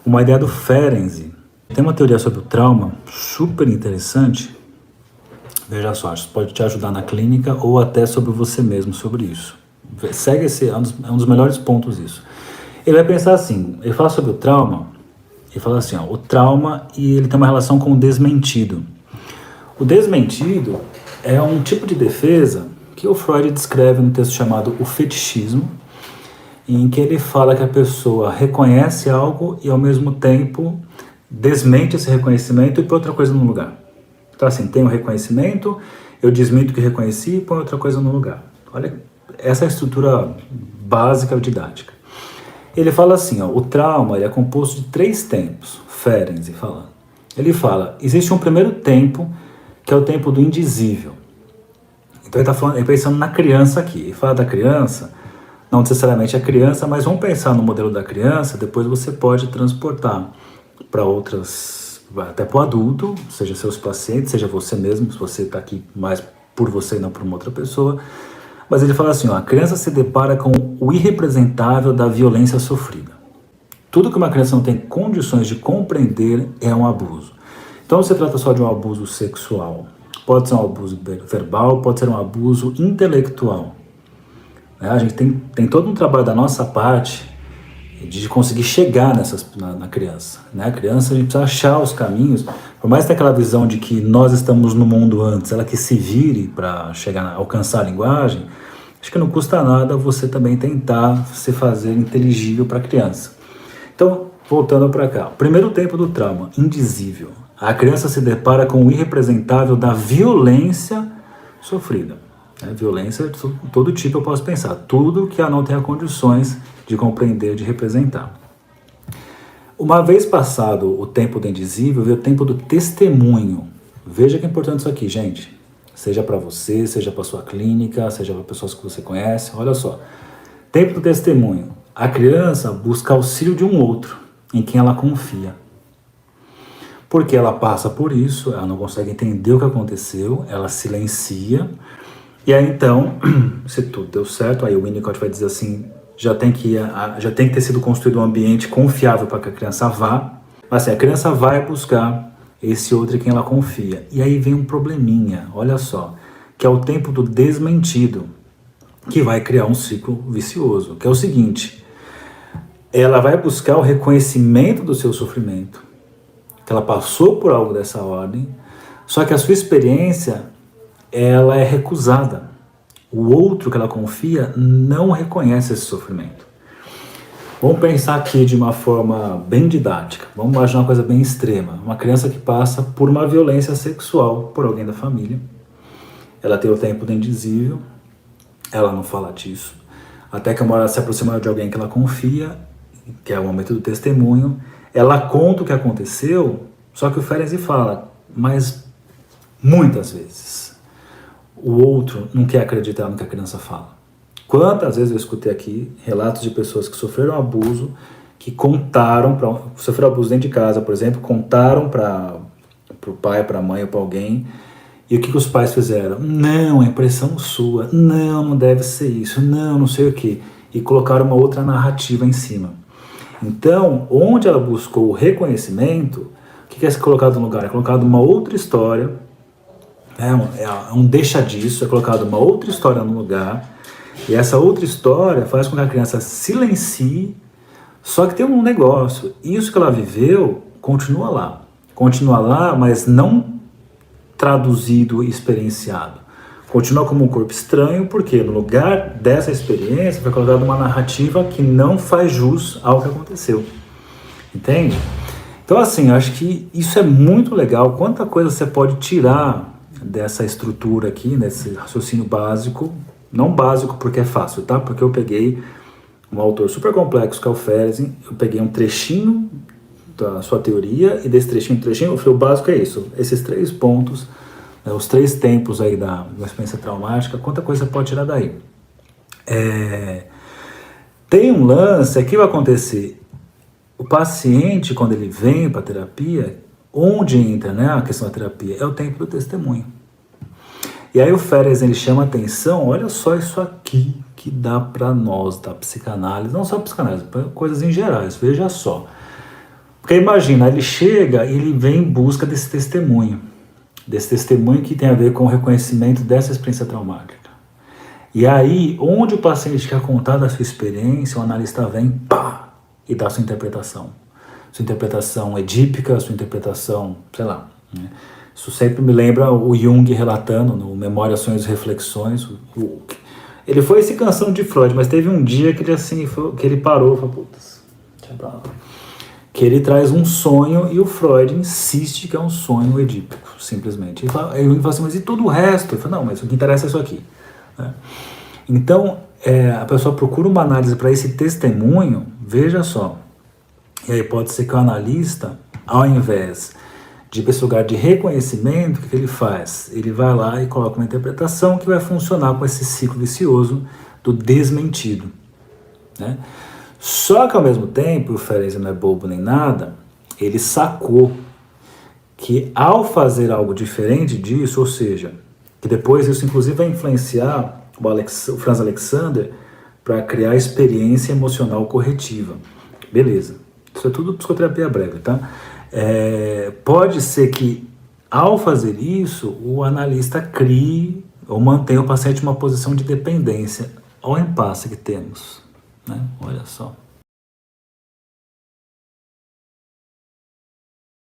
uma ideia do Ferenczi. Tem uma teoria sobre o trauma super interessante. Veja só, isso pode te ajudar na clínica ou até sobre você mesmo, sobre isso. Segue esse, é um dos melhores pontos isso. Ele vai pensar assim, ele fala sobre o trauma, ele fala assim, ó, o trauma e ele tem uma relação com o desmentido. O desmentido é um tipo de defesa que o Freud descreve no texto chamado O Fetichismo, em que ele fala que a pessoa reconhece algo e ao mesmo tempo desmente esse reconhecimento e põe outra coisa no lugar. Então assim, tem o reconhecimento, eu desminto o que reconheci e põe outra coisa no lugar. Olha, essa é a estrutura básica didática. Ele fala assim, ó, o trauma ele é composto de 3 tempos, Ferenczi falando. Ele fala, existe um primeiro tempo, que é o tempo do indizível. Então ele está pensando na criança aqui. Ele fala da criança, não necessariamente a criança, mas vamos pensar no modelo da criança, depois você pode transportar para outras, até para o adulto, seja seus pacientes, seja você mesmo, se você está aqui mais por você e não por uma outra pessoa. Mas ele fala assim, ó, a criança se depara com o irrepresentável da violência sofrida. Tudo que uma criança não tem condições de compreender é um abuso. Então não se trata só de um abuso sexual. Pode ser um abuso verbal, pode ser um abuso intelectual. A gente tem todo um trabalho da nossa parte de conseguir chegar na criança. A criança, a gente precisa achar os caminhos, por mais que tenha aquela visão de que nós estamos no mundo antes, ela que se vire para alcançar a linguagem, acho que não custa nada você também tentar se fazer inteligível para a criança. Então, voltando para cá, o primeiro tempo do trauma, indizível. A criança se depara com o irrepresentável da violência sofrida. Violência de todo tipo eu posso pensar, tudo que ela não tenha condições de compreender, de representar. Uma vez passado o tempo do indizível, vem o tempo do testemunho. Veja que é importante isso aqui, gente. Seja para você, seja para sua clínica, seja para pessoas que você conhece. Olha só. Tempo do testemunho. A criança busca auxílio de um outro, em quem ela confia. Porque ela passa por isso, ela não consegue entender o que aconteceu, ela silencia. E aí então, se tudo deu certo, aí o Winnicott vai dizer assim, já tem que ter sido construído um ambiente confiável para que a criança vá. Mas assim, a criança vai buscar esse outro em quem ela confia. E aí vem um probleminha, olha só, que é o tempo do desmentido, que vai criar um ciclo vicioso, que é o seguinte, ela vai buscar o reconhecimento do seu sofrimento, que ela passou por algo dessa ordem, só que a sua experiência, ela é recusada. O outro que ela confia não reconhece esse sofrimento. Vamos pensar aqui de uma forma bem didática. Vamos imaginar uma coisa bem extrema. Uma criança que passa por uma violência sexual por alguém da família. Ela tem o tempo do indizível. Ela não fala disso. Até que uma hora ela se aproxima de alguém que ela confia, que é o momento do testemunho. Ela conta o que aconteceu, só que o Ferenczi fala, mas muitas vezes o outro não quer acreditar no que a criança fala. Quantas vezes eu escutei aqui relatos de pessoas que sofreram abuso, que sofreram abuso dentro de casa, por exemplo, contaram para o pai, para a mãe ou para alguém, e o que os pais fizeram? Não, é impressão sua, não deve ser isso, não sei o que, e colocaram uma outra narrativa em cima. Então, onde ela buscou o reconhecimento, o que é colocado no lugar? É colocado uma outra história, é um deixa disso, é colocado uma outra história no lugar, e essa outra história faz com que a criança silencie, só que tem um negócio, isso que ela viveu continua lá, mas não traduzido e experienciado. Continua como um corpo estranho, porque no lugar dessa experiência foi colocada uma narrativa que não faz jus ao que aconteceu. Entende? Então assim, eu acho que isso é muito legal, quanta coisa você pode tirar dessa estrutura aqui, desse raciocínio básico, não básico porque é fácil, tá? Porque eu peguei um autor super complexo, que é o Ferenczi, eu peguei um trechinho da sua teoria, e desse trechinho, eu falei, o básico é isso, esses 3 pontos, os 3 tempos aí da experiência traumática, quanta coisa você pode tirar daí. Tem um lance, aqui vai acontecer, o paciente, quando ele vem para a terapia, onde entra, né, a questão da terapia, é o tempo do testemunho. E aí o Ferenczi, ele chama a atenção, olha só isso aqui que dá para nós da psicanálise, não só psicanálise, coisas em gerais, veja só. Porque imagina, ele chega e ele vem em busca desse testemunho que tem a ver com o reconhecimento dessa experiência traumática. E aí, onde o paciente quer contar da sua experiência, o analista vem, pá, e dá sua interpretação. Sua interpretação edípica, sua interpretação, sei lá. Né? Isso sempre me lembra o Jung relatando no Memória, Sonhos e Reflexões. Ele foi esse canção de Freud, mas teve um dia que ele, assim, que ele parou e falou, putz, deixa pra lá. Que ele traz um sonho e o Freud insiste que é um sonho edípico, simplesmente. Ele fala assim, mas e todo o resto? Ele fala, não, mas o que interessa é isso aqui. Né? Então, a pessoa procura uma análise para esse testemunho, veja só. E aí pode ser que o analista, ao invés de ir para esse lugar de reconhecimento, o que ele faz? Ele vai lá e coloca uma interpretação que vai funcionar com esse ciclo vicioso do desmentido. Né? Só que ao mesmo tempo, o Ferenczi não é bobo nem nada, ele sacou que ao fazer algo diferente disso, ou seja, que depois isso inclusive vai influenciar o Franz Alexander para criar a experiência emocional corretiva. Beleza, isso é tudo psicoterapia breve, tá? Pode ser que ao fazer isso, o analista crie ou mantenha o paciente em uma posição de dependência ao impasse que temos. Né? Olha só.